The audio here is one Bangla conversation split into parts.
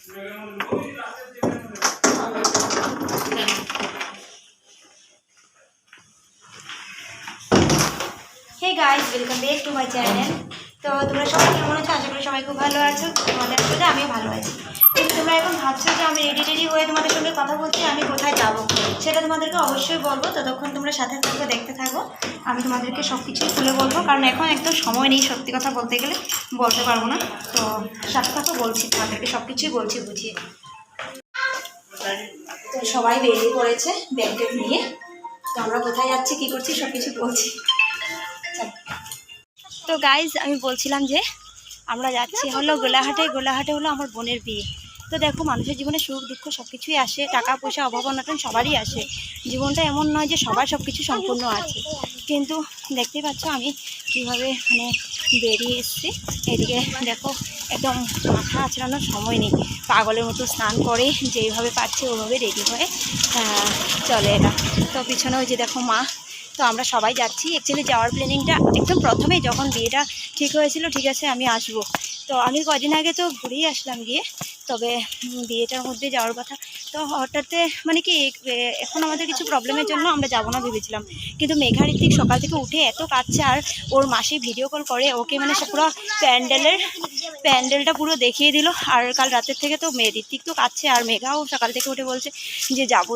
Hey guys, welcome back to my channel. তো তোমরা সবাই কেমন আছো? আশা করি সবাই খুব ভালো আছো। তোমাদের সাথে আমিও ভালো আছি। কিন্তু তোমরা এখন ভাবছো যে আমি রেডি হয়ে তোমাদের সঙ্গে কথা বলছি, আমি কোথায় যাব সেটা তোমাদেরকে অবশ্যই বলবো। ততক্ষণ তোমরা সাথে থাকো, দেখতে থাকো। আমি তোমাদেরকে সব কিছুই খুলে বলবো, কারণ এখন একদম সময় নেই সত্যি কথা বলতে গেলে, বলতে পারবো না। তো সাথে থাকো, বলছি তোমাদেরকে সব কিছুই বলছি বুঝিয়ে। তো সবাই বেরিয়ে পড়েছে ব্যাগ নিয়ে। তো আমরা কোথায় যাচ্ছি, কী করছি সব কিছু বলছি। তো গাইজ, আমি বলছিলাম যে আমরা যাচ্ছি হলো গোলাঘাটে। গোলাঘাটে হলো আমার বোনের বিয়ে। তো দেখো, মানুষের জীবনে সুখ দুঃখ সব কিছুই আসে, টাকা পয়সা অভাব অনটন সবারই আসে। জীবনটা এমন নয় যে সবার সব কিছু সম্পূর্ণ আছে। কিন্তু দেখতেই পাচ্ছ আমি কীভাবে মানে বেরিয়ে এসেছি। এদিকে দেখো, একদম মাথা আঁচড়ানোর সময় নেই, পাগলের মতো স্নান করে যেইভাবে পারছে ওইভাবে রেডি হয়ে চলে এরা। তো পিছনে ওই যে দেখো মা। তো আমরা সবাই যাচ্ছি। অ্যাকচুয়ালি যাওয়ার প্ল্যানিংটা একদম প্রথমেই যখন বিয়েটা ঠিক হয়েছিল, ঠিক আছে আমি আসবো। তো আমি কদিন আগে তো ঘুরেই আসলাম গিয়ে, তবে বিয়েটার মধ্যে যাওয়ার কথা। তো হঠাৎ মানে কি, এখন আমাদের কিছু প্রবলেমের জন্য আমরা যাবো না ভেবেছিলাম। কিন্তু মেঘা ঋত্বিক সকাল থেকে উঠে এত কাঁদছে, আর ওর মাসি ভিডিও কল করে ওকে, মানে সে পুরো প্যান্ডেলটা পুরো দেখিয়ে দিল। আর কাল রাতের থেকে তো ঋত্বিক তো কাঁদছে, আর মেঘাও সকাল থেকে উঠে বলছে যে যাবো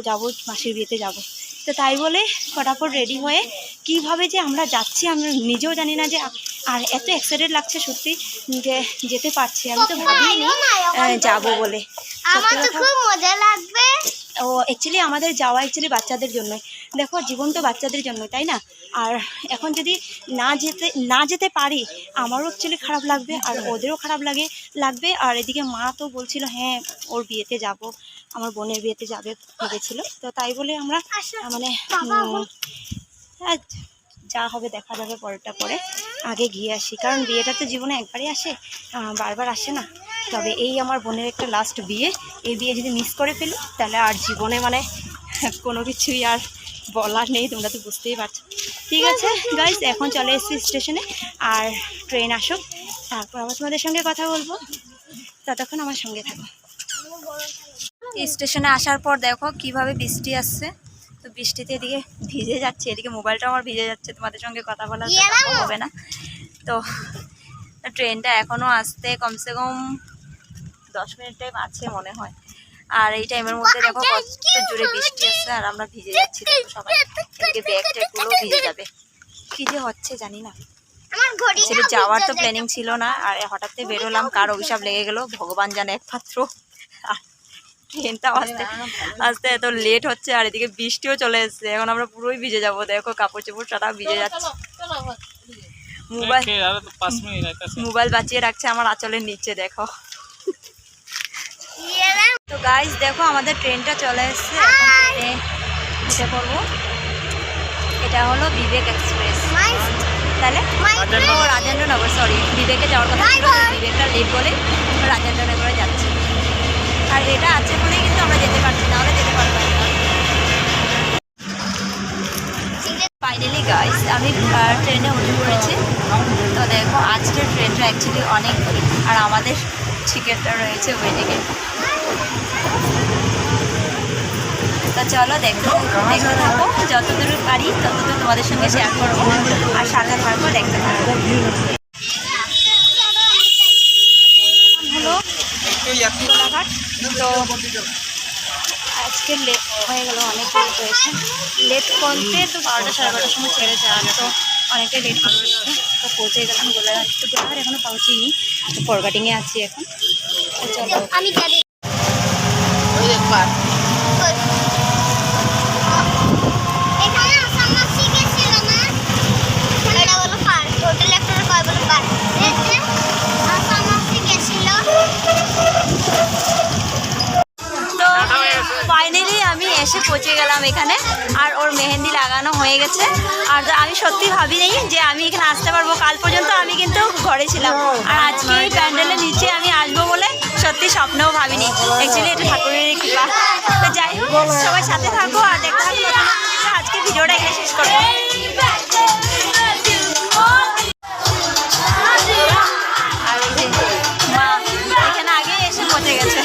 মাসির বিয়েতে যাবো। তো তাই বলে ফটাফট রেডি হয়ে কিভাবে যে আমরা যাচ্ছি আমরা নিজেও জানি না, যে আর এত এক্সাইটেড লাগছে সত্যি যে যেতে পারছি। আমি তো ভাবিনি যাবো বলে। খুব মজা লাগবে। ও অ্যাকচুয়ালি আমাদের যাওয়া অ্যাকচুয়ালি বাচ্চাদের জন্যই। দেখো, জীবন তো বাচ্চাদের জন্যই, তাই না? আর এখন যদি না যেতে পারি, আমারও অ্যাকচুয়ালি খারাপ লাগবে, আর ওদেরও খারাপ লাগবে। আর এদিকে মা তো বলছিল হ্যাঁ ওর বিয়েতে যাব, আমার বোনের বিয়েতে যাবে ভেবেছিল। তো তাই বলে আমরা মানে যা হবে দেখা যাবে পরেরটা পরে, আগে গিয়ে আসি। কারণ বিয়েটা তো জীবনে একবারই আসে, বারবার আসে না। তবে এই আমার বোনের একটা লাস্ট বিয়ে, এই বিয়ে যদি মিস করে ফেলি তাহলে আর জীবনে মানে কোনো কিছুই আর বলার নেই, তোমরা তো বুঝতেই পারছো। ঠিক আছে গাইস, এখন চলে এসেছি স্টেশনে, আর ট্রেন আসুক তারপর আবার তোমাদের সঙ্গে কথা বলবো। ততক্ষণ আমার সঙ্গে থাকো। স্টেশনে আসার পর দেখো কিভাবে বৃষ্টি আসছে। তো বৃষ্টিতে এদিকে ভিজে যাচ্ছে, এদিকে মোবাইলটা আমার ভিজে যাচ্ছে, তোমাদের সঙ্গে কথা বলা হবে না। তো ট্রেনটা এখনও আসতে কমসে কম 10 মিনিট টাইম আছে মনে হয়। আর এই টাইমের মধ্যে দেখো কত জোরে বৃষ্টি আসছে, আর আমরা ভিজে যাচ্ছি। দেখো সবাই, এদিকে ব্যাগ ট্যাগগুলো ভিজে যাবে। কি যে হচ্ছে জানি না। যাওয়ার তো প্ল্যানিং ছিল না, আর হঠাৎ বেরোলাম, কার অভিশাপ লেগে গেল ভগবান জানে একমাত্র। ট্রেনটা আস্তে এত লেট হচ্ছে, আর এদিকে বৃষ্টিও চলে এসছে। এখন আমরা পুরোই ভিজে যাবো। দেখো কাপড় চোপড় সারা ভিজে যাচ্ছে। মোবাইল বাঁচিয়ে রাখছে আমার আঁচলের নিচে, দেখো। তো গাইস দেখো, আমাদের ট্রেনটা চলে এসছে। এখন ট্রেনে উঠে পড়বো। এটা হলো বিবেক এক্সপ্রেস। তাহলে রাজেন্দ্রনগর, সরি, বিবেকে যাওয়ার কথা ছিল, বিবেকটা লেট বলে রাজেন্দ্রনগরে যাচ্ছে। আর এটা আছে বলেই কিন্তু আমরা যেতে পারছি, নাহলে যেতে পারবো না। ফাইনালি গাইস, আমি ট্রেনে উঠে পড়েছি। তো দেখো, আজকের ট্রেনটা অ্যাকচুয়ালি অনেক ভিড়, আর আমাদের টিকিটটা রয়েছে ওয়েটিংয়ে। তো চলো দেখতে থাকো, যতদূর পারি ততদূর তোমাদের সঙ্গে শেয়ার করবো, আর সাথে থাকবো, দেখতে থাকবো। হলো গোলাঘাট। তো আজকে লেট হয়ে গেল, অনেক লেট হয়েছে। লেট করতে তো 12টা সাড়ে 12টার সময় ছেড়েছে, আর তো অনেকটাই লেট হয়েছে। তো পৌঁছে গেলাম গোলাঘাট। তো গোলাঘাট এখনও পৌঁছিনি, তো ফরগাটিংয়ে আছি এখন। তো চলো আমি ফাইনালি আমি এসে পৌঁছে গেলাম এখানে, আর ওর মেহেন্দি লাগানো হয়ে গেছে। আর আমি সত্যি ভাবিনি যে আমি এখানে আসতে পারবো। কাল পর্যন্ত আমি কিন্তু ঘরে ছিলাম, আর আজকে এই প্যান্ডেলের নিচে আমি আসবো বলে সত্যি স্বপ্নেও ভাবিনি। অ্যাকচুয়ালি এটা ঠাকুরের কৃপা। তো যাই হোক, সবাই সাথে থাকো আর দেখতে থাকো। আজকে ভিডিওটা এখানে শেষ করবো। আর মা এখানে আগে এসে পৌঁছে গেছে।